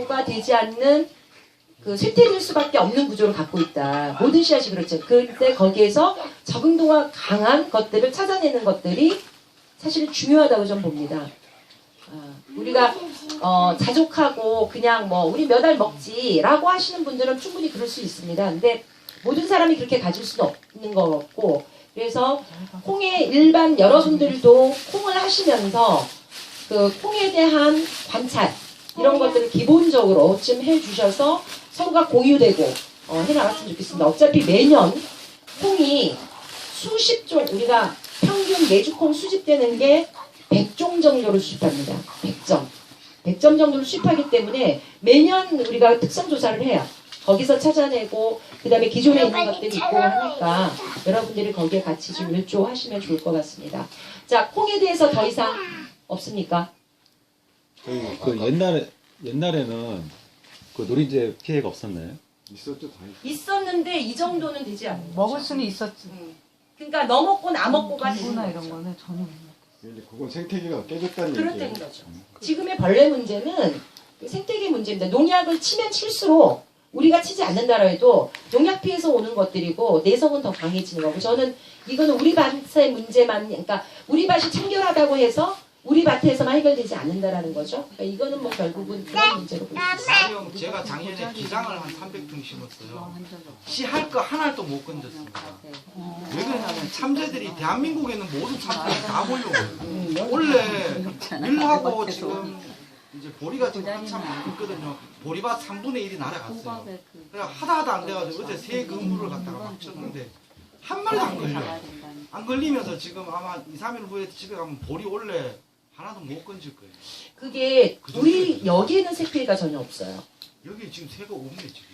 정도가 되지 않는 그 쇠퇴될 수밖에 없는 구조를 갖고 있다. 모든 씨앗이 그렇죠. 그때 거기에서 적응도가 강한 것들을 찾아내는 것들이 사실은 중요하다고 좀 봅니다. 우리가 자족하고 그냥 뭐 우리 몇 알 먹지라고 하시는 분들은 충분히 그럴 수 있습니다. 근데 모든 사람이 그렇게 가질 수는 없는 것 같고, 그래서 콩의 일반 여러분들도 콩을 하시면서 그 콩에 대한 관찰 이런 것들을 기본적으로 좀 해주셔서 서로가 공유되고 해나갔으면 좋겠습니다. 어차피 매년 콩이 수십 종, 우리가 평균 매주 콩 수집되는 게 100종 정도를 수집합니다. 100점. 100점 정도를 수집하기 때문에 매년 우리가 특성조사를 해요. 거기서 찾아내고 그 다음에 기존에 있는 것들이 있고 하니까 여러분들이 거기에 같이 좀 일조하시면 좋을 것 같습니다. 자, 콩에 대해서 더 이상 없습니까? 그 옛날에는 그 노린재 피해가 없었나요? 있었죠, 다 있었죠. 있었는데 이 정도는 되지 않아요. 먹을 수는 있었지. 그러니까 너 먹고 나 먹고가 되는 누구나 거죠. 이런 거는 전혀 몰라. 이제 그건 생태계가 깨졌다는 그렇다는 얘기예요. 거죠. 지금의 벌레 문제는 그 생태계 문제입니다. 농약을 치면 칠수록 우리가 치지 않는다라 해도 농약 피해서 오는 것들이고 내성은 더 강해지는 거고, 저는 이거는 우리 밭의 문제만, 그러니까 우리 밭이 청결하다고 해서 우리 밭에서만 해결되지 않는다라는 거죠. 그러니까 이거는 뭐 결국은 그런 문제로 볼 수 있어요. 제가 작년에 기장을 한 300통 심었어요. 씨할 거 하나도 못 건졌습니다. 왜 그러냐면 참새들이 대한민국에는 모든 참새들이 다 몰려오거든요. 원래 일하고 지금 이제 보리가 지금 한참 있거든요. 보리밭 3분의 1이 날아갔어요. 그래 하다 안 돼가지고 어제 새 그물을 갖다가 막 쳤는데 한 마리도 안 걸려요. 안 걸리면서 지금 아마 2, 3일 후에 집에 가면 보리 원래 하나도 못 건질 거예요. 그게 우리 여기에는 색피해가 전혀 없어요. 여기 지금 새가 없네 지금.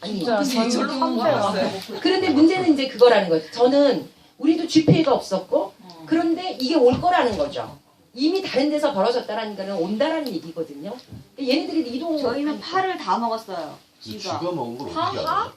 아니, 진짜 저희도 근데 그런데 문제는 이제 그거라는 거죠. 저는 우리도 쥐피해가 없었고, 그런데 이게 올 거라는 거죠. 이미 다른 데서 벌어졌다라는 거는 온다라는 얘기거든요. 얘네들이 이동. 저희는 파를 다 먹었어요. 쥐가 쥐가. 먹은 걸 어떻게 알아?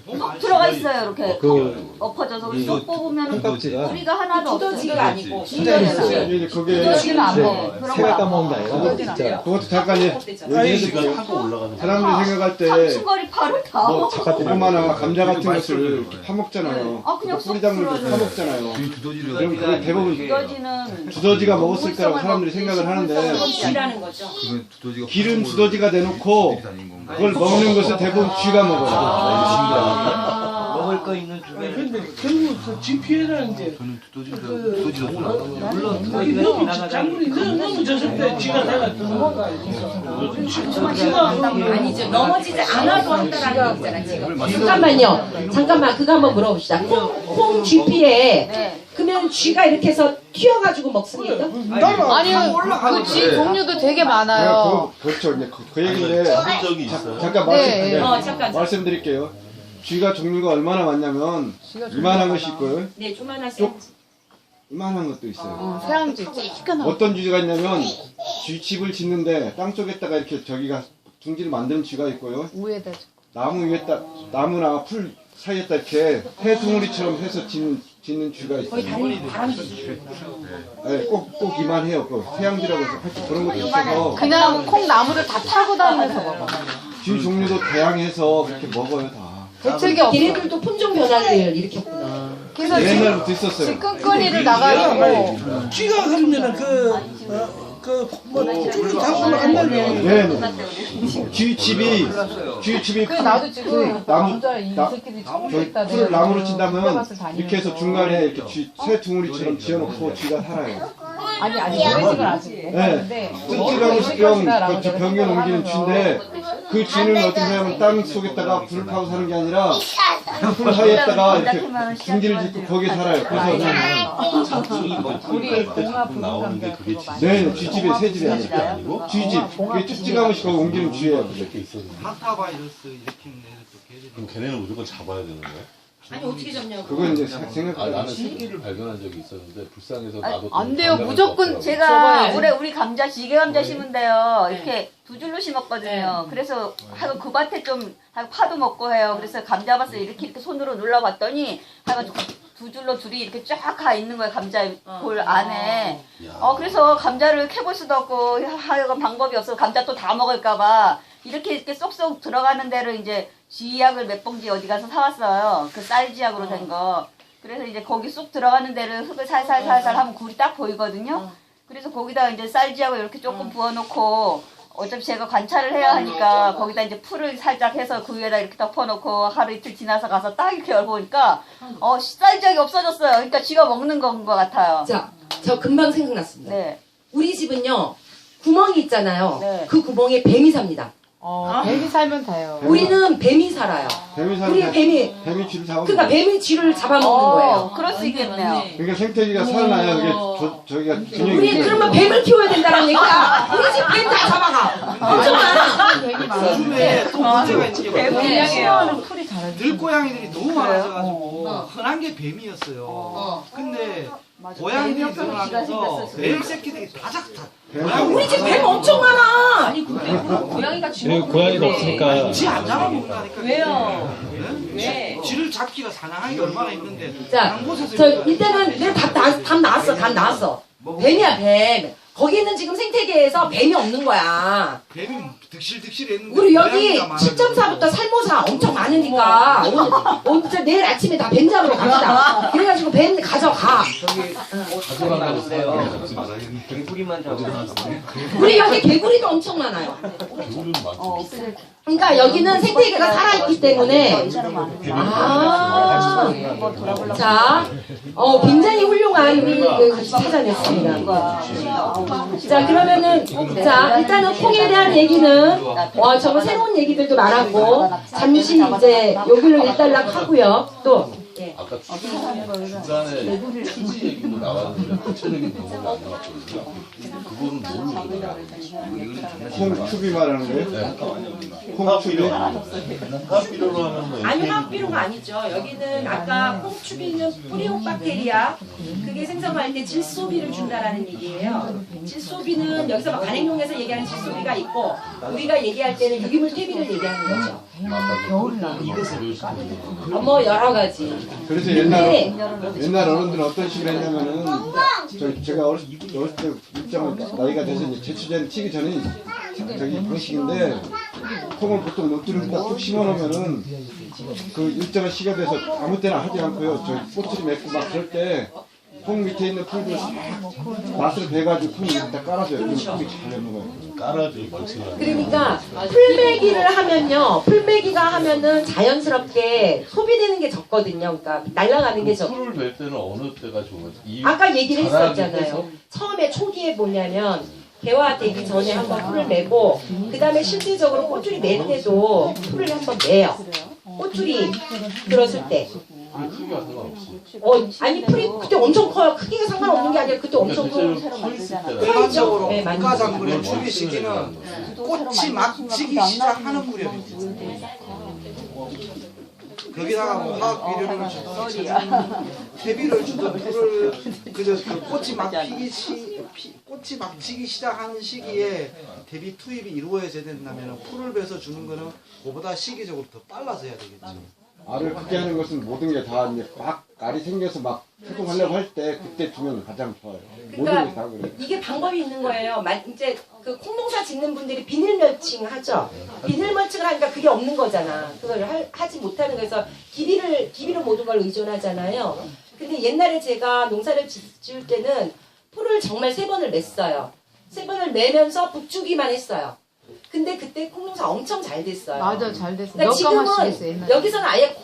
쏙 들어가 있어요. 이렇게 그 엎어져서 이거 쏙 뽑으면 콩깍지가 뿌리가 하나도 두더지가 없어요. 아니고 숫자 있어요. 이제 그게 두더지는 안 이제 먹어요. 그런 새가 거안 따먹는 게 먹어요. 아니라 진짜 그것도 잠깐 쥐가 타고 올라가는 거. 사람들이 생각할 때 삼층거리 파를 다 뭐 먹어. 고구마나 감자 같은 것을 이렇게 파먹잖아요. 아, 그냥 쏙 뿌리작물도 들어가요. 파먹잖아요. 두더지를 그럼 그게 대부분 두더지는 두더지가 먹었을 거라고 사람들이 생각을 하는데, 쥐라는 거죠. 그건 두더지가 기름 두더지가 내놓고 그걸 먹는 것을 대부분 쥐가 먹어요. 먹을 거 있는 주변에. 근데 결국 쥐 피해라는 게 저는 두더지가 물론 너무 작물이 너무 졌을 때 쥐가 내가 도망가요. 쥐가 아니죠. 넘어지지 않아도 한다라는 거 있잖아, 지금. 잠깐만요. 잠깐만, 그거 한번 물어봅시다. 콩 쥐피해. 네. 그러면 쥐가 이렇게 해서 튀어가지고 먹습니까? 아니요. 그 쥐 종류도 되게 많아요. 그렇죠. 이제 그 얘기인데 잡은 적이 있어요. 잠깐 네. 잠깐. 말씀드릴게요. 쥐가 종류가 얼마나 많냐면 이만한 것이 있고요. 네, 조만하세요. 이만한 것도 있어요. 새앙쥐 찌끈하고. 어떤 쥐가 있냐면 쥐집을 짓는데 땅 속에다가 이렇게 저기가 둥지를 만드는 쥐가 있고요. 위에다. 나무 위에다, 나무나 풀 사이에다 이렇게 해둥우리처럼 해서 짓는 쥐가 거의 있어요. 다람쥐. 네, 꼭 이만해요. 그 태양쥐라고 해서 하여튼 그런 것도 있어서 그냥 콩나무를 다 타고 다니면서 먹어. 쥐 종류도 다양해서 그렇게 먹어요 다. 대책이 없어. 얘네들도 품종 변화를 일으켰구나. 그래서 옛날부터 있었어요. 찌끈거리를 나가지고 쥐가 그러면은 쫄이 잡으면 안 날려요. 네. 쥐집이 그래 나도 지금 나무 남자 이 새끼들이 처먹겠다. 풀을 나무로 친다면 이렇게 해서 중간에 이렇게 새 둥우리처럼 지어놓고 쥐가 살아요. 아니 노래집을 아직 못 네. 봤는데 찌찌가무식병 그 병에 옮기는 쥐인데, 그 쥐는 어떻게 하면 땅 속에다가 불을 파고 사는 게 아니라 풀 사이에다가 이렇게 둥지를 짓고 거기에 살아요. 그래서 우리 봉화 나오는 게 부동산가 그게 그거 많이 네, 쥐집이 새집이 쥐집이 아니고 아니고 쥐집. 그게 찌찌가무식 거기 옮기는 쥐예요. 몇개 있었는데. 한타바이러스 일으키는 애들도 걔들이. 그럼 걔네는 무조건 잡아야 되는 거야? 아니, 어떻게 잡냐고. 그건 이제 아, 생각해. 나는 새끼를 발견한 적이 있었는데 불쌍해서 아니, 나도 안 좀 돼요. 감당할 무조건 수 없더라고. 제가 저번에 올해 우리 감자 지게 감자 심은데요. 네. 이렇게 두 줄로 심었거든요. 그래서 하여간 그 밭에 좀 파도 먹고 해요. 그래서 감자밭을 이렇게 손으로 눌러봤더니 하여간 두 줄로 둘이 이렇게 쫙 가 있는 거예요. 감자 볼 안에. 야. 그래서 감자를 캐볼 수도 없고 하여간 방법이 없어서 감자 또 다 먹을까봐 이렇게 쏙쏙 들어가는 대로 이제 쥐약을 몇 봉지 어디 가서 사왔어요. 그 쌀쥐약으로 된 거. 그래서 이제 거기 쏙 들어가는 데를 흙을 살살살살 하면 굴이 딱 보이거든요. 그래서 거기다 이제 쌀쥐약을 이렇게 조금 부어놓고 어차피 제가 관찰을 해야 하니까 거기다 이제 풀을 살짝 해서 그 위에다 이렇게 덮어놓고 하루 이틀 지나서 가서 딱 이렇게 열어보니까 쌀쥐약이 없어졌어요. 그러니까 쥐가 먹는 건 것 같아요. 자, 저 금방 생각났습니다. 네. 우리 집은요, 구멍이 있잖아요. 네. 그 구멍에 뱀이 삽니다. 뱀이 살면 돼요. 우리는 뱀이 살아요. 뱀이 사는 우리 뱀이 쥐를 잡아. 그러니까 뱀이 쥐를 잡아먹는 거예요. 그럴 수 있겠네요. 그러니까 생태계가 살아나야 그게 저기가 균형이 우리 있어요. 그러면 뱀을 키워야 된다는 얘기야. 우리 집 뱀 다 잡아가. 엄청 많아. 요즘에 또 문제가 있는 게 뭐냐면 싫어하는 풀이 잘해. 들고양이들이 너무 많아져가지고 흔한 게 뱀이었어요. 근데 고양이들이 늘어나면서 뱀 새끼들이 다 잡다. 우리 집 뱀 엄청 많아. 여기 고양이가 없으니까 쥐안 잡아먹는다니까. 왜요? 네? 쥐를 잡기가 사냥하기 얼마나 힘든데. 자, 한 곳에서 저 이렇게 일단은 내가 답 나왔어. 답 나왔어. 뱀이야 뱀. 거기는 지금 생태계에서 뱀이 없는 거야. 뱀이 득실득실했는데. 우리 여기 고양이가 7.4부터 살모사 엄청 많으니까 오늘 진짜 내일 아침에 다 뱀 잡으러 갑시다. 그래가지고 뱀 가져가. 개구리만 잡으면 우리 여기 개구리도 엄청 많아요. 개구리는 많죠. 그러니까 여기는 생태계가 살아있기 때문에 자, 굉장히 훌륭한 요리를 찾아냈습니다. 자, 그러면은 자, 일단은 콩에 대한 얘기는 정말 새로운 얘기들도 많았고 잠시 이제 여기를 일단락 하고요. 또 아까 중간에 휴지 얘기도 나왔는데 구체적인 방법이 안 나왔거든요. 그거는 뭘로 그냥 콩추비 말하는 거예요? 콩추비? 화비료로 하면 아니 화학비료가 아니죠. 여기는 아까 콩추비는 뿌리옥 박테리아 그게 생성할 때 질소비를 준다라는 얘기예요. 질소비는 여기서 막 간행용에서 얘기하는 질소비가 있고 우리가 얘기할 때는 유기물 퇴비를 얘기하는 거죠. 뭐 여러 가지. 그래서 옛날 어른들은 어떤 식으로 했냐면은 제가 어렸을 때 입장을 나이가 돼서 이제 제추제를 치기 전에 저기 방식인데 콩을 보통 노트리에다 뚝 심어놓으면은 그 일정한 시간 돼서 아무 때나 하지 않고요. 저 꼬투리 맺고 막 그럴 때 콩 밑에 있는 풀들 싹 맛을 배가지고 콩 밑에다 깔아줘요. 그럼 콩이 잘 먹어요. 깔아주고 멀칭하고. 그러니까 풀매기를 하면요. 풀매기가 하면은 자연스럽게 소비되는 게 적거든요. 그러니까 날아가는 게 적. 풀을 뵐 때는 어느 때가 좋아요? 아까 얘기를 자라기 했었잖아요. 해서? 처음에 초기에 뭐냐면 개화되기 전에 한번 풀을 매고 그 다음에 실질적으로 꽃줄이 낼 때도 풀을 한번 매요. 꽃줄이 들었을 때. 크기가 상관없어. 아니 풀이 그때 엄청 커요. 크기가 상관없는 게 아니라 그때 엄청 커요. 일반적으로 네, 국가작물의 추비 시기는 꽃이 막 지기 시작하는 무렵이죠. 거기다가 뭐 화학 비료를 주든 퇴비를 주든 풀을 그저 그 꽃이 막 꽃이 막 지기 시작하는 시기에 대비 투입이 이루어져야 된다면 풀을 베서 주는 거는 그보다 시기적으로 더 빨라서 해야 되겠죠. 알을 크게 하는 것은 모든 게 다 이제 막 알이 생겨서 막 활동하려고 할 때 그때 주면 가장 좋아요. 모든 게 다 그래요. 이게 방법이 있는 거예요. 이제 그 콩농사 짓는 분들이 비닐 멀칭 하죠. 비닐 멀칭을 하니까 그게 없는 거잖아. 그걸 하지 못하는 거에서 기비를 모든 걸 의존하잖아요. 근데 옛날에 제가 농사를 지을 때는 풀을 정말 3번을 맸어요. 3번을 매면서 북주기만 했어요. 근데 그때 콩농사 엄청 잘 됐어요. 맞아, 잘 됐어. 그러니까 지금은 옛날에. 여기서는 아예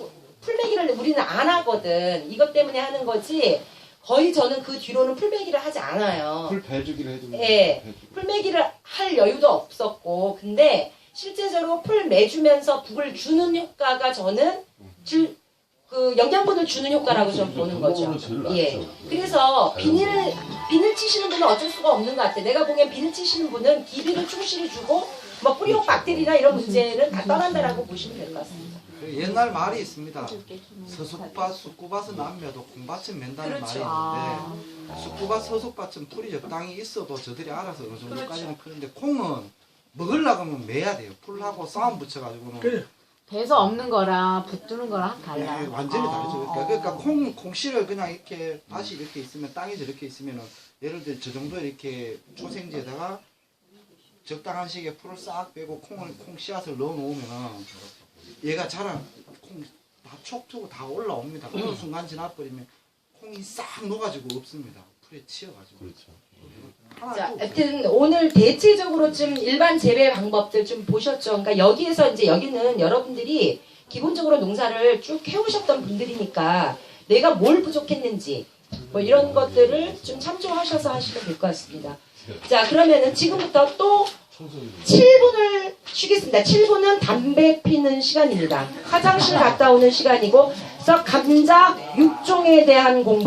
풀매기를 우리는 안 하거든. 이것 때문에 하는 거지. 거의 저는 그 뒤로는 풀매기를 하지 않아요. 풀 배주기를 해주면 예, 풀매기를 할 여유도 없었고, 근데 실제적으로 풀 매주면서 북을 주는 효과가 저는 그 영양분을 주는 효과라고 좀 보는 거죠. 예. 그래서 비닐 치시는 분은 어쩔 수가 없는 것 같아. 내가 보기엔 비닐 치시는 분은 기비를 충실히 주고 뭐 뿌리옥 박테리나 이런 문제는 다 떠난다라고 보시면 될 것 같습니다. 옛날 말이 있습니다. 서숙밭, 쑥구밭은 안 매도 콩밭은 맨다는 말이 있는데 쑥구밭, 서숙밭은 풀이 적당히 있어도 저들이 알아서 어느 정도까지는 크는데 콩은 먹으려고 하면 매야 돼요. 풀하고 싸움 붙여가지고는 배서 없는 거랑 붙드는 거랑 달라. 네, 완전히 다르죠. 그러니까 콩씨를 그냥 이렇게 밭이 이렇게 있으면 땅이 저렇게 있으면은 예를 들어 저 정도 이렇게 초생지에다가 적당한 시기에 풀을 싹 빼고 콩 씨앗을 넣어 놓으면 얘가 자란 콩 다 촉트고 다 올라옵니다. 그 순간 지나버리면 콩이 싹 녹아지고 없습니다. 풀에 치여가지고. 그렇죠. 자, 하여튼 오늘 대체적으로 좀 일반 재배 방법들 좀 보셨죠. 그러니까 여기에서 이제 여기는 여러분들이 기본적으로 농사를 쭉 해오셨던 분들이니까 내가 뭘 부족했는지 뭐 이런 것들을 좀 참조하셔서 하시면 될 것 같습니다. 자, 그러면은 지금부터 또 7분을 쉬겠습니다. 7분은 담배 피는 시간입니다. 화장실 갔다 오는 시간이고, 그래서 감자 6종에 대한 공부